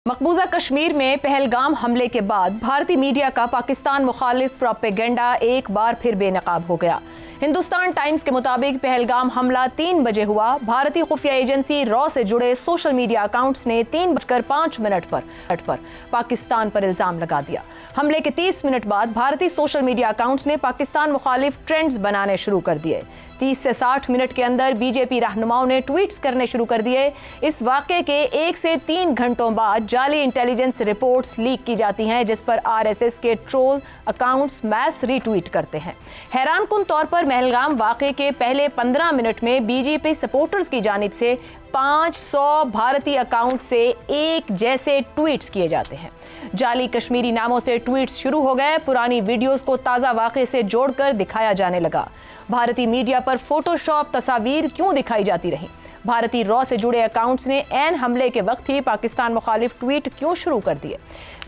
मकबूजा कश्मीर में पहलगाम हमले के बाद भारतीय मीडिया का पाकिस्तान मुखालिफ प्रोपेगेंडा एक बार फिर बेनकाब हो गया। हिंदुस्तान टाइम्स के मुताबिक पहलगाम हमला 3 बजे हुआ। भारतीय खुफिया एजेंसी रॉ से जुड़े सोशल मीडिया अकाउंट्स ने 3:05 पर पाकिस्तान पर इल्जाम लगा दिया। हमले के 30 मिनट बाद भारतीय सोशल मीडिया अकाउंट्स ने पाकिस्तान मुखालिफ ट्रेंड्स बनाने शुरू कर दिए। 30 से 60 मिनट के अंदर बीजेपी रहनुमाओं ने ट्वीट्स करने शुरू कर दिए। इस वाक़े के 1 से 3 घंटों बाद जाली इंटेलिजेंस रिपोर्ट्स लीक की जाती हैं, जिस पर आरएसएस के ट्रोल अकाउंट्स मैस रीट्वीट करते हैं। हैरानकुन तौर पर पहलगाम वाक़े के पहले 15 मिनट में बीजेपी सपोर्टर्स की जानिब से 500 भारतीय अकाउंट से एक जैसे ट्वीट्स किए जाते हैं। जाली कश्मीरी नामों से ट्वीट्स शुरू हो गए। पुरानी वीडियोस को ताज़ा वाक़े से जोड़कर दिखाया जाने लगा। भारतीय मीडिया पर फोटोशॉप तस्वीर क्यों दिखाई जाती रही? भारतीय रॉ से जुड़े अकाउंट्स ने ऐन हमले के वक्त ही पाकिस्तान मुखालिफ ट्वीट क्यों शुरू कर दिए?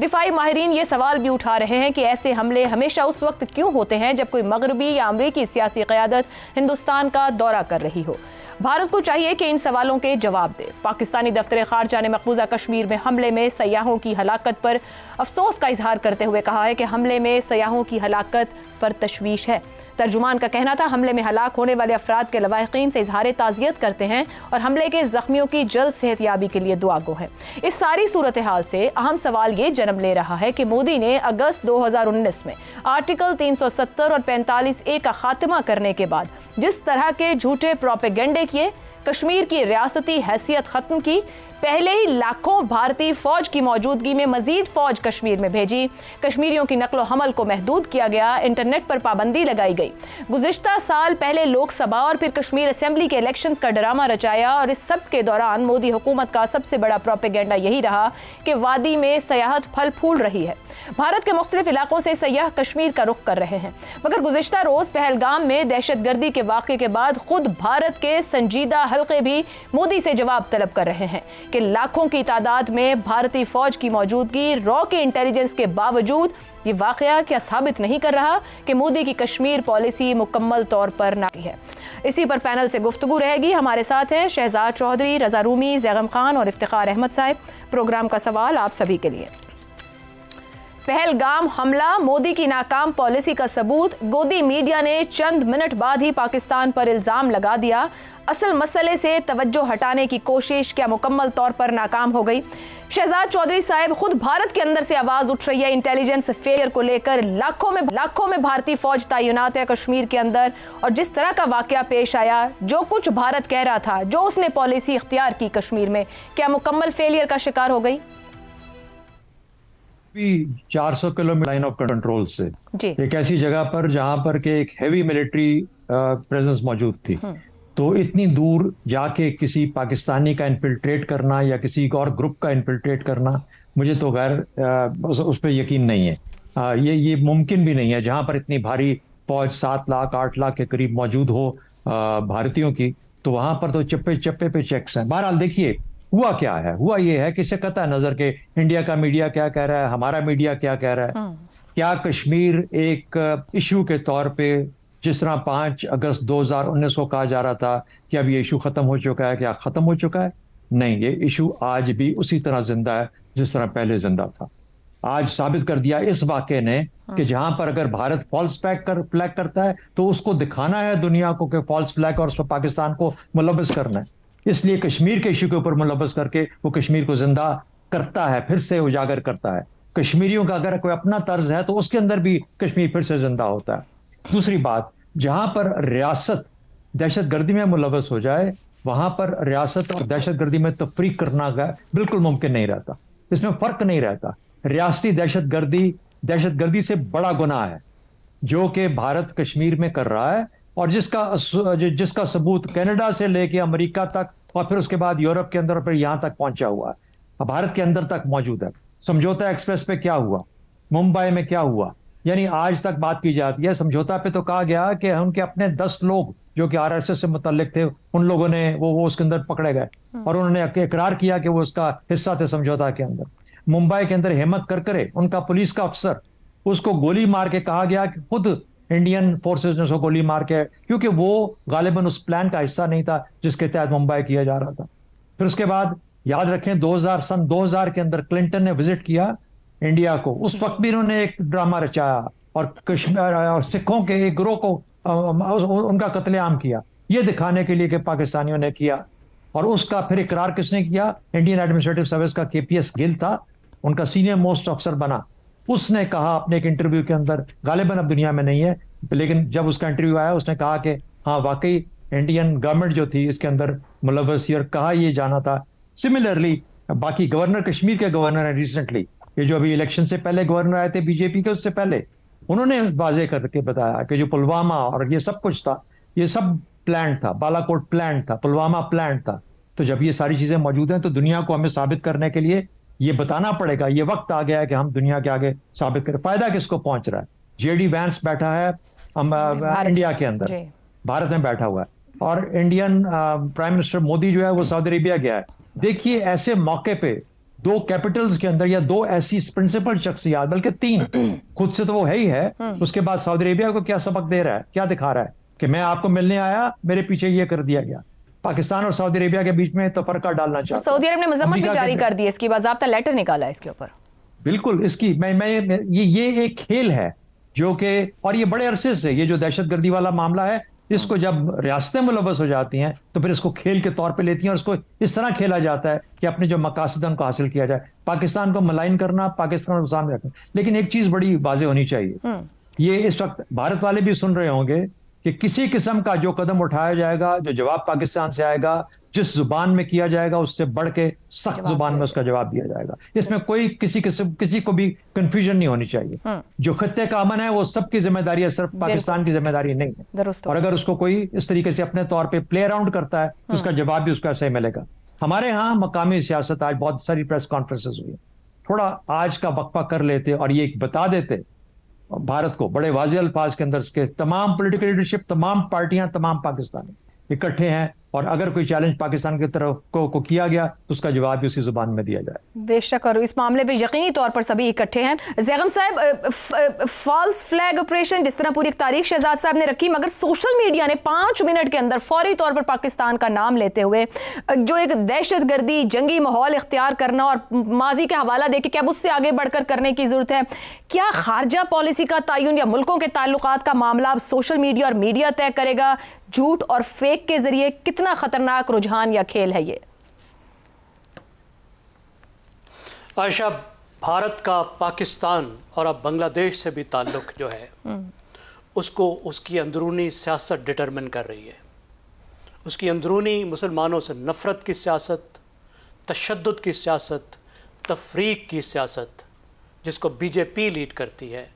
दिफाई माहिरीन ये सवाल भी उठा रहे हैं कि ऐसे हमले हमेशा उस वक्त क्यों होते हैं जब कोई मगरबी या अमरीकी सियासी क़यादत हिंदुस्तान का दौरा कर रही हो। भारत को चाहिए कि इन सवालों के जवाब दे। पाकिस्तानी दफ्तर खारजा ने मकबूजा कश्मीर में हमले में सयाहों की हलाकत पर अफसोस का इजहार करते हुए कहा है कि हमले में सयाहों की हलाकत पर तशवीश है। तर्जुमान का कहना था, हमले में हलाक होने वाले अफराद के लवाहिकीन से इजहार ताज़ियत करते हैं और हमले के जख्मियों की जल्द सेहतयाबी के लिए दुआ गो है। इस सारी सूरत हाल से अहम सवाल ये जन्म ले रहा है कि मोदी ने अगस्त 2019 में आर्टिकल 370 और 45A का खात्मा करने के बाद जिस तरह के झूठे प्रोपेगेंडे किए, कश्मीर की रियासती हैसियत खत्म की, पहले ही लाखों भारतीय फौज की मौजूदगी में मजीद फौज कश्मीर में भेजी, कश्मीरियों की नकलो हमल को महदूद किया गया, इंटरनेट पर पाबंदी लगाई गई। गुज़िश्ता साल पहले लोकसभा और फिर कश्मीर असेंबली के इलेक्शंस का ड्रामा रचाया और इस सब के दौरान मोदी हुकूमत का सबसे बड़ा प्रोपेगेंडा यही रहा कि वादी में सयाहत फल फूल रही है। भारत के मुख्तलिफ इलाकों से सयाह कश्मीर का रुख कर रहे हैं, मगर गुज़िश्ता रोज पहलगाम में दहशतगर्दी के वाक़े के बाद खुद भारत के संजीदा हल्के भी मोदी से जवाब तलब कर रहे हैं कि लाखों की तादाद में भारतीय फौज की मौजूदगी रॉ के इंटेलिजेंस के बावजूद ये वाक़या क्या साबित नहीं कर रहा कि मोदी की कश्मीर पॉलिसी मुकम्मल तौर पर नाकाम है। इसी पर पैनल से गुफ्तगू रहेगी। हमारे साथ हैं शहजाद चौधरी, रजा रूमी, जैगम खान और इफ्तिखार अहमद साहब। प्रोग्राम का सवाल आप सभी के लिए। पहलगाम हमला मोदी की नाकाम पॉलिसी का सबूत। गोदी मीडिया ने चंद मिनट बाद ही पाकिस्तान पर इल्जाम लगा दिया। असल मसले से तवज्जो हटाने की कोशिश क्या मुकम्मल तौर पर नाकाम हो गई? शहजाद चौधरी साहब, खुद भारत के अंदर से आवाज उठ रही है इंटेलिजेंस फेलियर को लेकर। लाखों में भारतीय फौज तैनात है कश्मीर के अंदर, और जिस तरह का वाकया पेश आया, जो कुछ भारत कह रहा था, जो उसने पॉलिसी इख्तियार की कश्मीर में, क्या मुकम्मल फेलियर का शिकार हो गई? 400 किलोमीटर लाइन ऑफ कंट्रोल से एक ऐसी जगह पर जहां पर के एक हैवी मिलिट्री प्रेजेंस मौजूद थी, तो इतनी दूर जाके किसी पाकिस्तानी का इन्फिल्ट्रेट करना या किसी और ग्रुप का इन्फिल्ट्रेट करना, मुझे तो खैर उस पर यकीन नहीं है। ये मुमकिन भी नहीं है। जहां पर इतनी भारी फौज 7 लाख 8 लाख के करीब मौजूद हो भारतीयों की, तो वहां पर तो चप्पे चप्पे पे चेक्स हैं। बहरहाल देखिए हुआ क्या है। हुआ ये है कि सकता नजर के इंडिया का मीडिया क्या कह रहा है, हमारा मीडिया क्या कह रहा है। क्या कश्मीर एक इशू के तौर पे, जिस तरह 5 अगस्त 2019 को कहा जा रहा था कि अब ये इशू खत्म हो चुका है, क्या खत्म हो चुका है? नहीं, ये इशू आज भी उसी तरह जिंदा है जिस तरह पहले जिंदा था। आज साबित कर दिया इस वाक़े ने कि जहां पर अगर भारत फॉल्स फ्लैग करता है तो उसको दिखाना है दुनिया को कि फॉल्स फ्लैग, और उस पर पाकिस्तान को मुलव्वस करना है। इसलिए कश्मीर के इशू के ऊपर मुलव्वस करके वो कश्मीर को जिंदा करता है, फिर से उजागर करता है। कश्मीरियों का अगर कोई अपना तर्ज है तो उसके अंदर भी कश्मीर फिर से जिंदा होता है। दूसरी बात, जहां पर रियासत दहशतगर्दी में मुलव्वस हो जाए, वहां पर रियासत और दहशतगर्दी में तफरीक करना बिल्कुल मुमकिन नहीं रहता। इसमें फर्क नहीं रहता। रियासती दहशतगर्दी से बड़ा गुनाह है जो कि भारत कश्मीर में कर रहा है, और जिसका सबूत कनाडा से लेके अमेरिका तक और फिर उसके बाद यूरोप के अंदर और फिर यहां तक पहुंचा हुआ है, अब भारत के अंदर तक मौजूद है। समझौता एक्सप्रेस पे क्या हुआ, मुंबई में क्या हुआ, यानी आज तक बात की जाती है। समझौता पे तो कहा गया कि उनके अपने 10 लोग जो कि आरएसएस से मुतल्लिक थे, उन लोगों ने वो उसके अंदर पकड़े गए और उन्होंने इकरार किया कि वो उसका हिस्सा थे समझौता के अंदर। मुंबई के अंदर हेमंत करकरे, उनका पुलिस का अफसर, उसको गोली मार के कहा गया कि खुद इंडियन फोर्सेस ने उसको गोली मार के, क्योंकि वो गालिबन उस प्लान का हिस्सा नहीं था जिसके तहत मुंबई किया जा रहा था। फिर उसके बाद याद रखें 2000 के अंदर क्लिंटन ने विजिट किया इंडिया को, उस वक्त भी इन्होंने एक ड्रामा रचाया और कश्मीर और सिखों के एक ग्रोह को उनका कत्लेआम किया, ये दिखाने के लिए कि पाकिस्तानियों ने किया। और उसका फिर इकरार किसने किया? इंडियन एडमिनिस्ट्रेटिव सर्विस का KPS गिल था, उनका सीनियर मोस्ट अफसर बना, उसने कहा अपने एक इंटरव्यू के अंदर, गालिबन अब दुनिया में नहीं है, लेकिन जब उसका इंटरव्यू आया उसने कहा कि हाँ वाकई इंडियन गवर्नमेंट जो थी इसके अंदर मुलव्वस थी, और कहा ये जाना था। सिमिलरली बाकी गवर्नर, कश्मीर के गवर्नर हैं रिसेंटली, ये जो अभी इलेक्शन से पहले गवर्नर आए थे बीजेपी के, उससे पहले उन्होंने वाजे करके बताया कि जो पुलवामा और ये सब कुछ था, ये सब प्लान था, बालाकोट प्लान था, पुलवामा प्लान था। तो जब ये सारी चीजें मौजूद हैं तो दुनिया को हमें साबित करने के लिए ये बताना पड़ेगा, ये वक्त आ गया है कि हम दुनिया के आगे साबित करें। फायदा किसको पहुंच रहा है? JD वैंस बैठा है इंडिया के अंदर, भारत में बैठा हुआ है, और इंडियन प्राइम मिनिस्टर मोदी जो है वो सऊदी अरेबिया गया है। देखिए ऐसे मौके पे दो कैपिटल्स के अंदर या दो ऐसी प्रिंसिपल शख्सियत, बल्कि 3, खुद से तो वो है ही है, उसके बाद सऊदी अरेबिया को क्या सबक दे रहा है, क्या दिखा रहा है कि मैं आपको मिलने आया, मेरे पीछे ये कर दिया गया। पाकिस्तान और सऊदी अरेबिया के बीच में तफरका डालना चाहता है। सऊदी अरब ने मजम्मत भी जारी कर दी, इसकी बाज़ाब्ता लेटर निकाला इसके ऊपर। बिल्कुल, इसकी ये एक खेल है जो कि, और ये बड़े अरसे से ये जो दहशतगर्दी वाला मामला है, इसको जब रियासतें मुलव्वस हो जाती हैं तो फिर इसको खेल के तौर पे लेती हैं और इसको इस तरह खेला जाता है कि अपने जो मकासद उनको हासिल किया जाए, पाकिस्तान को मलाइन करना, पाकिस्तान को सामने रखना। लेकिन एक चीज बड़ी वाज़ेह होनी चाहिए, ये इस वक्त भारत वाले भी सुन रहे होंगे कि किसी किस्म का जो कदम उठाया जाएगा, जो जवाब पाकिस्तान से आएगा, जिस जुबान में किया जाएगा उससे बढ़ के सख्त जुबान में उसका जवाब दिया जाएगा। इसमें कोई किसी को भी कंफ्यूजन नहीं होनी चाहिए। जो खत्ते का अमन है वो सबकी जिम्मेदारी है, सिर्फ पाकिस्तान की जिम्मेदारी नहीं है। और अगर उसको कोई इस तरीके से अपने तौर पे प्ले अराउंड करता है तो उसका जवाब भी उसको ऐसे ही मिलेगा। हमारे यहाँ मकामी सियासत, आज बहुत सारी प्रेस कॉन्फ्रेंसेस हुई, थोड़ा आज का वक्फा कर लेते और ये बता देते भारत को बड़े वाज़ेह अल्फाज के अंदर, इसके तमाम पॉलिटिकल लीडरशिप, तमाम पार्टियां, तमाम पाकिस्तानी इकट्ठे हैं, और अगर कोई चैलेंज पाकिस्तान की तरफ को किया गया तो उसका जवाब भी उसी जुबान में दिया जाए। बेशक, और इस मामले में यकीनी तौर पर सभी इकट्ठे हैं। ज़ैगम साहब, फॉल्स फ्लैग ऑपरेशन जिस तरह पूरी तारीख शहजाद साहब ने रखी, मगर सोशल मीडिया ने 5 मिनट के अंदर फौरी तौर पर पाकिस्तान का नाम लेते हुए जो एक दहशतगर्दी जंगी माहौल इख्तियार करना और माजी का हवाला दे के क्या उससे आगे बढ़कर करने की जरूरत है? क्या खारजा पॉलिसी का तयन या मुल्कों के ताल्लुकात का मामला अब सोशल मीडिया और मीडिया तय करेगा? झूठ और फेक के जरिए कितना खतरनाक रुझान या खेल है ये? आयशा, भारत का पाकिस्तान और अब बांग्लादेश से भी ताल्लुक जो है उसको उसकी अंदरूनी सियासत डिटरमिन कर रही है। उसकी अंदरूनी मुसलमानों से नफ़रत की सियासत, तशद्दुद की सियासत, तफरीक की सियासत जिसको बीजेपी लीड करती है,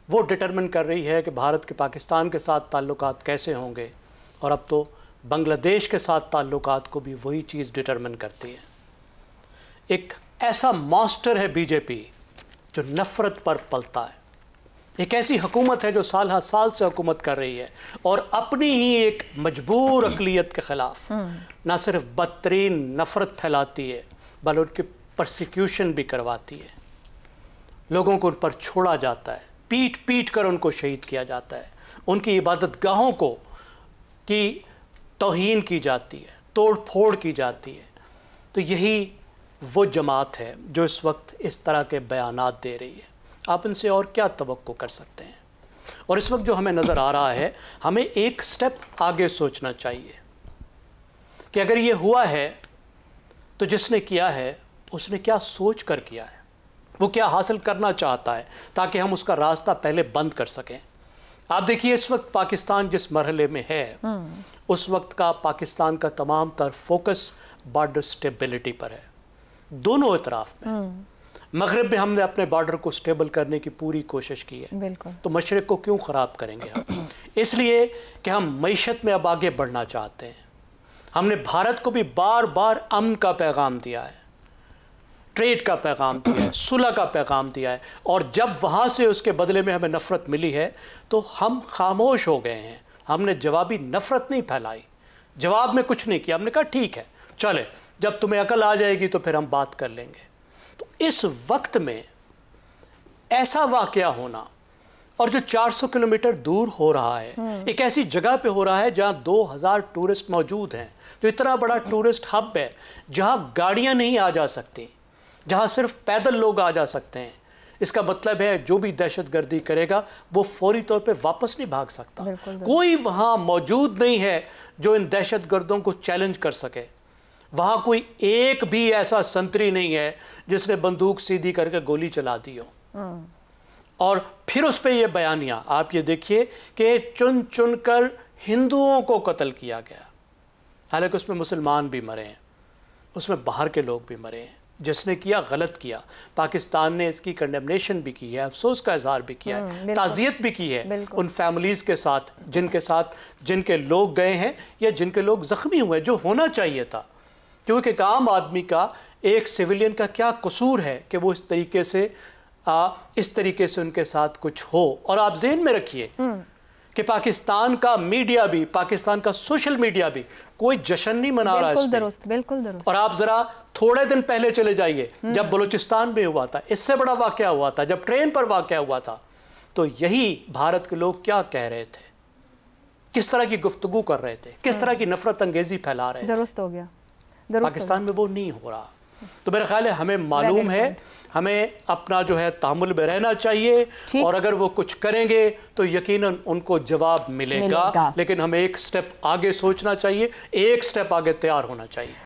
वो डिटरमिन कर रही है कि भारत के पाकिस्तान के साथ ताल्लुकात कैसे होंगे, और अब तो बांग्लादेश के साथ ताल्लुकात को भी वही चीज़ डिटरमिन करती है। एक ऐसा मॉन्स्टर है बीजेपी जो नफ़रत पर पलता है। एक ऐसी हुकूमत है जो साल हर साल से हुकूमत कर रही है और अपनी ही एक मजबूर अक़लियत के ख़िलाफ़ ना सिर्फ बदतरीन नफ़रत फैलाती है बल्कि परसिक्यूशन भी करवाती है। लोगों को उन पर छोड़ा जाता है, पीट पीट कर उनको शहीद किया जाता है, उनकी इबादत गाहों को की तौहीन की जाती है, तोड़ फोड़ की जाती है। तो यही वो जमात है जो इस वक्त इस तरह के बयानात दे रही है। आप इनसे और क्या तवक्को कर सकते हैं? और इस वक्त जो हमें नज़र आ रहा है, हमें एक स्टेप आगे सोचना चाहिए कि अगर ये हुआ है तो जिसने किया है उसने क्या सोच कर किया है, वो क्या हासिल करना चाहता है, ताकि हम उसका रास्ता पहले बंद कर सकें। आप देखिए इस वक्त पाकिस्तान जिस मरहले में है, उस वक्त का पाकिस्तान का तमाम तर फोकस बॉर्डर स्टेबिलिटी पर है। दोनों इतराफ में, मगरब में हमने अपने बॉर्डर को स्टेबल करने की पूरी कोशिश की है, तो मशरक़ को क्यों ख़राब करेंगे हम? इसलिए कि हम मईशत में अब आगे बढ़ना चाहते हैं। हमने भारत को भी बार बार अमन का पैगाम दिया है, ट्रेड का पैगाम दिया है, सुलह का पैगाम दिया है, और जब वहाँ से उसके बदले में हमें नफ़रत मिली है तो हम खामोश हो गए हैं। हमने जवाबी नफ़रत नहीं फैलाई, जवाब में कुछ नहीं किया। हमने कहा ठीक है, चले, जब तुम्हें अकल आ जाएगी तो फिर हम बात कर लेंगे। तो इस वक्त में ऐसा वाक़या होना اور جو 400 کلومیٹر دور ہو رہا ہے، ایک ایسی جگہ پہ ہو رہا ہے جہاں 2000 ٹورسٹ موجود ہیں، جو اتنا بڑا ٹورسٹ ہب ہے، جہاں گاڑیاں نہیں آ جا سکتی، جہاں صرف پیدل لوگ آ جا سکتے ہیں۔ اس کا مطلب ہے جو بھی دہشت گردی کرے گا وہ فوری طور پہ واپس نہیں بھاگ سکتا۔ کوئی وہاں موجود نہیں ہے جو ان دہشت گردوں کو چیلنج کر سکے۔ وہاں کوئی ایک بھی ایسا سنتری نہیں ہے جس نے بندوق سیدھی کر کے گولی چلا دی ہو۔ اور پھر اس پہ یہ بیانیہ آپ یہ دیکھیے کہ چن چن کر ہندوؤں کو قتل کیا گیا، حالانکہ اس میں مسلمان بھی مرے ہیں، اس میں باہر کے لوگ بھی مرے ہیں۔ جس نے کیا غلط کیا، پاکستان نے اس کی کنڈیمنیشن بھی کی ہے، افسوس کا اظہار بھی کیا ہے، تعزیت بھی کی ہے ان فیملیز کے ساتھ جن کے لوگ گئے ہیں یا جن کے لوگ زخمی ہوئے، جو ہونا چاہیے تھا۔ کیونکہ ایک عام آدمی کا، ایک سویلین کا کیا قصور ہے کہ وہ اس طریقے سے ان کے ساتھ کچھ ہو۔ اور آپ ذہن میں رکھیے کہ پاکستان کا میڈیا بھی، پاکستان کا سوشل میڈیا بھی کوئی جشن نہیں منا رہا اس پہ۔ بالکل درست۔ اور آپ ذرا تھوڑے دن پہلے چلے جائیے، جب بلوچستان میں ہوا تھا، اس سے بڑا واقعہ ہوا تھا، جب ٹرین پر واقعہ ہوا تھا، تو یہی بھارت کے لوگ کیا کہہ رہے تھے، کس طرح کی گفتگو کر رہے تھے، کس طرح کی نفرت انگیزی پھیلا رہے تھے۔ درست ہو گیا۔ پاکستان میں وہ نہیں ہو رہا۔ تو میرا خیال ہے ہمیں معلوم ہے، ہمیں اپنا جو ہے تحمل میں رہنا چاہیے، اور اگر وہ کچھ کریں گے تو یقیناً ان کو جواب ملے گا، لیکن ہمیں ایک سٹیپ آگے سوچنا چاہیے، ایک سٹیپ آگے تیار ہونا چاہیے۔